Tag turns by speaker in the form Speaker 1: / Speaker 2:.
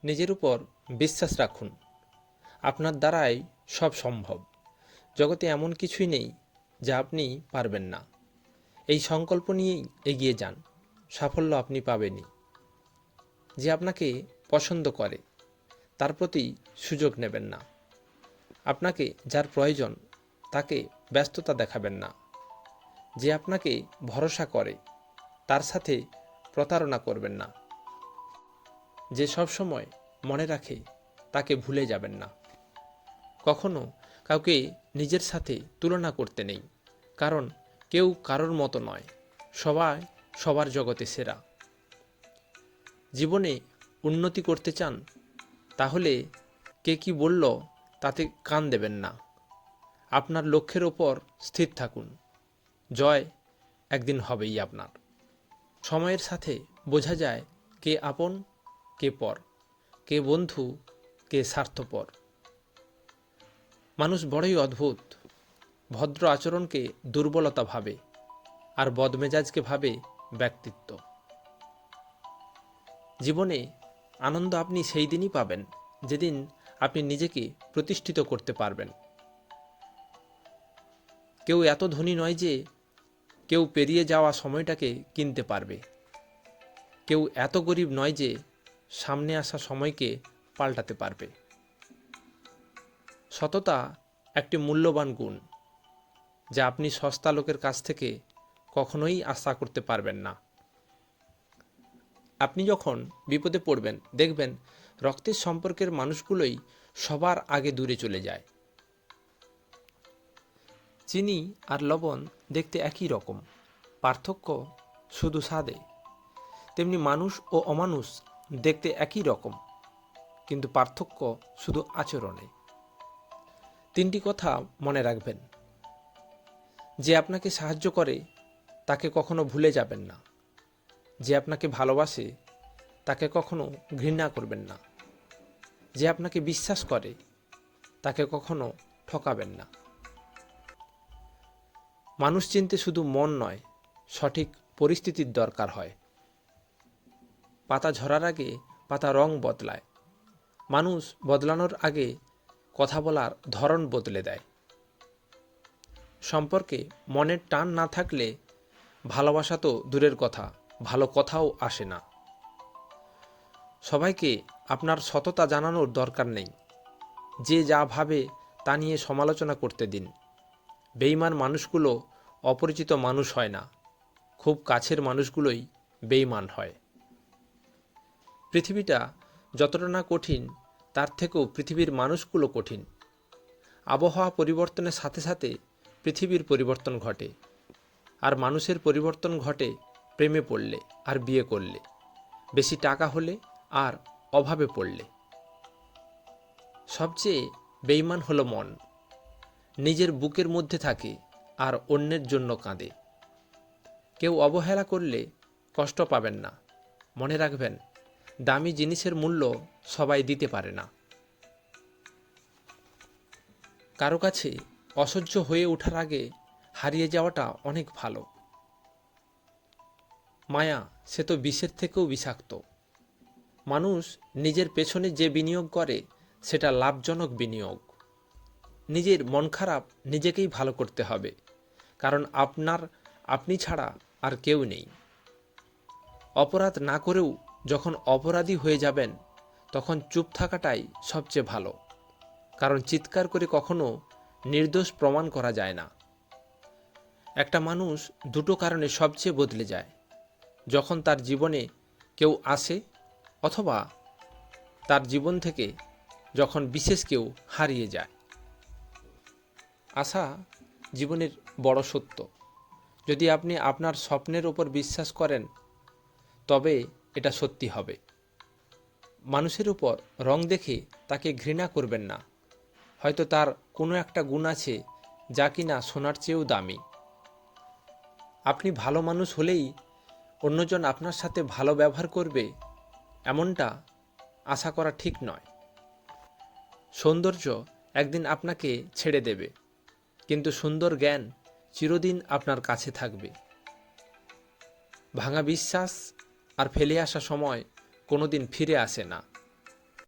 Speaker 1: নিজের উপর বিশ্বাস রাখুন। আপনার দ্বারাই সব সম্ভব। জগতে এমন কিছুই নেই যা আপনি পারবেন না। এই সংকল্প নিয়েই এগিয়ে যান, সাফল্য আপনি পাবেনই। যে আপনাকে পছন্দ করে তার প্রতি সুযোগ নেবেন না। আপনাকে যার প্রয়োজন তাকে ব্যস্ততা দেখাবেন না। যে আপনাকে ভরসা করে তার সাথে প্রতারণা করবেন না। যে সবসময় মনে রাখে তাকে ভুলে যাবেন না। কখনো কাউকে নিজের সাথে তুলনা করতে নেই, কারণ কেউ কারোর মতো নয়, সবাই সবার জগতে সেরা। জীবনে উন্নতি করতে চান তাহলে কে কি বলল তাতে কান দেবেন না। আপনার লক্ষ্যের ওপর স্থির থাকুন, জয় একদিন হবেই আপনার। সময়ের সাথে বোঝা যায় কে আপন কে পর, কে বন্ধু কে স্বার্থপর। মানুষ বড়ই অদ্ভুত। ভদ্র আচরণকে দুর্বলতা ভাবে, আর বদমেজাজকে ভাবে ব্যক্তিত্ব। জীবনে আনন্দ আপনি সেই দিনই পাবেন যেদিন আপনি নিজেকে প্রতিষ্ঠিত করতে পারবেন। কেউ এত ধনী নয় যে কেউ পেরিয়ে যাওয়া সময়টাকে কিনতে পারবে। কেউ এত গরিব নয় যে সামনে আসা সময়কে পাল্টাতে পারবে। সততা একটি মূল্যবান গুণ, যা আপনি সস্তা লোকের কাছ থেকে কখনোই আশা করতে পারবেন না। আপনি যখন বিপদে পড়বেন দেখবেন রক্তের সম্পর্কের মানুষগুলোই সবার আগে দূরে চলে যায়। চিনি আর লবণ দেখতে একই রকম, পার্থক্য শুধু স্বাদে। তেমনি মানুষ ও অমানুষ দেখতে একই রকম, কিন্তু পার্থক্য শুধু আচরণে। তিনটি কথা মনে রাখবেন। যে আপনাকে সাহায্য করে তাকে কখনো ভুলে যাবেন না। যে আপনাকে ভালোবাসে তাকে কখনো ঘৃণা করবেন না। যে আপনাকে বিশ্বাস করে তাকে কখনো ঠকাবেন না। মানুষ চিনতে শুধু মন নয়, সঠিক পরিস্থিতির দরকার হয়। পাতা ঝরার আগে পাতা রং বদলায়। মানুষ বদলানোর আগে কথা বলার ধরন বদলে দেয়। সম্পর্কে মনের টান না থাকলে ভালোবাসা তো দূরের কথা, ভালো কথাও আসে না। সবাইকে আপনার সততা জানানোর দরকার নেই। যে যা ভাবে তা নিয়ে সমালোচনা করতে দিন। বেঈমান মানুষগুলো অপরিচিত মানুষ হয় না, খুব কাছের মানুষগুলোই বেঈমান হয়। পৃথিবীটা যতটা না কঠিন তার থেকেও পৃথিবীর মানুষগুলো কঠিন। আবহাওয়া পরিবর্তনের সাথে সাথে পৃথিবীর পরিবর্তন ঘটে, আর মানুষের পরিবর্তন ঘটে প্রেমে পড়লে আর বিয়ে করলে, বেশি টাকা হলে আর অভাবে পড়লে। সবচেয়ে বেঈমান হলো মন। নিজের বুকের মধ্যে থাকে আর অন্যের জন্য কাঁদে। কেউ অবহেলা করলে কষ্ট পাবেন না। মনে রাখবেন, দামি জিনিসের মূল্য সবাই দিতে পারে না। কারো কাছে অসহ্য হয়ে ওঠার আগে হারিয়ে যাওয়াটা অনেক ভালো। মায়া সে তো বিষের থেকেও বিষাক্ত। মানুষ নিজের পেছনে যে বিনিয়োগ করে সেটা লাভজনক বিনিয়োগ। নিজের মন খারাপ নিজেকেই ভালো করতে হবে, কারণ আপনি ছাড়া আর কেউ নেই। অপরাধ না করেও যখন অপরাধী হয়ে যাবেন তখন চুপ থাকাটাই সবচেয়ে ভালো, কারণ চিৎকার করে কখনো নির্দোষ প্রমাণ করা যায় না। একটা মানুষ দুটো কারণে সবচেয়ে বদলে যায়: যখন তার জীবনে কেউ আসে, অথবা তার জীবন থেকে যখন বিশেষ কেউ হারিয়ে যায়। আশা জীবনের বড় সত্য। যদি আপনি আপনার স্বপ্নের ওপর বিশ্বাস করেন তবে এটা সত্যি হবে। মানুষের উপর রং দেখে তাকে ঘৃণা করবেন না। হয়তো তার কোনো একটা গুণ আছে যা কিনা সোনার চেয়েও দামি। আপনি ভালো মানুষ হলেই অন্যজন আপনার সাথে ভালো ব্যবহার করবে এমনটা আশা করা ঠিক নয়। সৌন্দর্য একদিন আপনাকে ছেড়ে দেবে, কিন্তু সুন্দর জ্ঞান চিরদিন আপনার কাছে থাকবে। ভাঙা বিশ্বাস আর ফেলে আসা সময় কোনোদিন ফিরে আসে না।